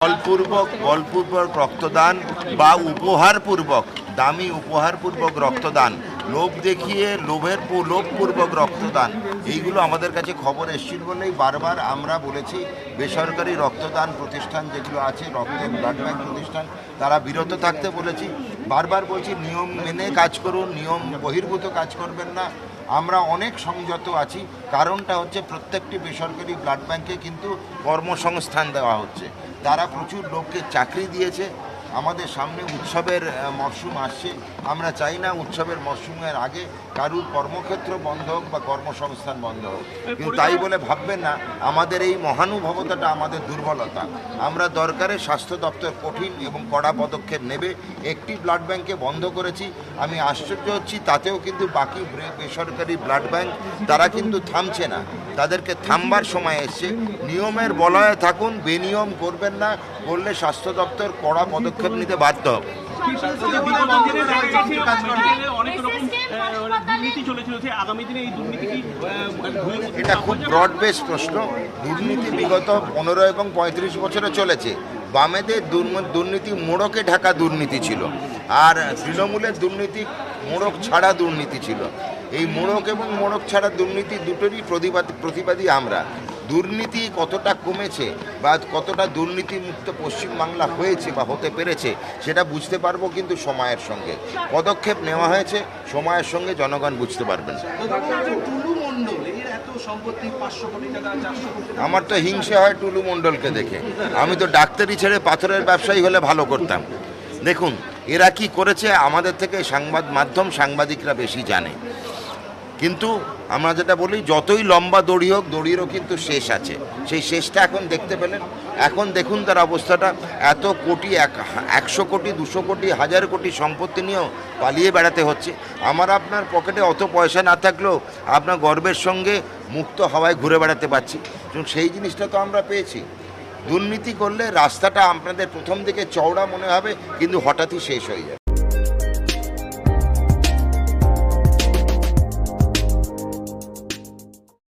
বলপূর্বক রক্তদান বা উপহারপূর্বক দামি উপহারপূর্বক রক্তদান, লোভ দেখিয়ে লোভপূর্বক রক্তদান, এইগুলো আমাদের কাছে খবর এসেছিল বলেই বারবার আমরা বলেছি বেসরকারি রক্তদান প্রতিষ্ঠান যেগুলো আছে, রক্তের ব্লাড ব্যাংক প্রতিষ্ঠান, তারা বিরত থাকতে বলেছি। বারবার বলছি নিয়ম মেনে কাজ করুন, নিয়ম বহির্ভূত কাজ করবেন না। আমরা অনেক সংযত আছি, কারণটা হচ্ছে প্রত্যেকটি বেসরকারি ব্লাড ব্যাংকে কিন্তু কর্মসংস্থান দেওয়া হচ্ছে, তারা প্রচুর লোককে চাকরি দিয়েছে। আমাদের সামনে উৎসবের মরশুম আসছে, আমরা চাই না উৎসবের মরশুমের আগে কারুর কর্মক্ষেত্র বন্ধ হোক বা কর্মসংস্থান বন্ধ হোক। কিন্তু তাই বলে ভাববেন না আমাদের এই মহানুভবতাটা আমাদের দুর্বলতা। আমরা দরকারে স্বাস্থ্য দপ্তর কঠিন এবং কড়া পদক্ষেপ নেবে। একটি ব্লাড ব্যাংকে বন্ধ করেছি, আমি আশ্চর্য হচ্ছি তাতেও কিন্তু বাকি বেসরকারি ব্লাড ব্যাংক তারা কিন্তু থামছে না, তাদেরকে থামবার সময় এসছে। নিয়মের বলয়ে থাকুন, বেনিয়ম করবেন না, করলে স্বাস্থ্য দপ্তর কড়া পদক্ষেপ নিতে বাধ্য হবে। এটা খুব ব্রড বেস প্রশ্ন। দুর্নীতি বিগত 15 এবং 35 বছরে চলেছে। বামেদের দুর্নীতি মোড়কে ঢাকা দুর্নীতি ছিল, আর তৃণমূলের দুর্নীতি মোড়ক ছাড়া দুর্নীতি ছিল। এই মোড়ক এবং মোড়ক ছাড়া দুর্নীতি দুটোরই প্রতিবাদী আমরা। দুর্নীতি কতটা কমেছে বা কতটা দুর্নীতিমুক্ত পশ্চিমবাংলা হয়েছে বা হতে পেরেছে সেটা বুঝতে পারবো কিন্তু সময়ের সঙ্গে। পদক্ষেপ নেওয়া হয়েছে, সময়ের সঙ্গে জনগণ বুঝতে পারবেন। আমার তো হিংসে হয় টুলু মণ্ডলকে দেখে। আমি তো ডাক্তারি ছেড়ে পাথরের ব্যবসায়ী হলে ভালো করতাম। দেখুন এরা কি করেছে আমাদের থেকে সাংবাদিকরা বেশি জানে। কিন্তু আমরা যেটা বলি, যতই লম্বা দড়ি হোক, দড়িরও কিন্তু শেষ আছে। সেই শেষটা এখন দেখতে পেলেন। এখন দেখুন তার অবস্থাটা, এত কোটি, 100 কোটি, 200 কোটি, 1000 কোটি সম্পত্তি নিয়েও পালিয়ে বেড়াতে হচ্ছে। আমার আপনার পকেটে অত পয়সা না থাকলেও আপনার গর্বের সঙ্গে মুক্ত হাওয়ায় ঘুরে বেড়াতে পারছি, সেই জিনিসটা তো আমরা পেয়েছি। দুর্নীতি করলে রাস্তাটা আপনাদের প্রথম দিকে চওড়া মনে হবে, কিন্তু হঠাৎই শেষ হয়ে যায়।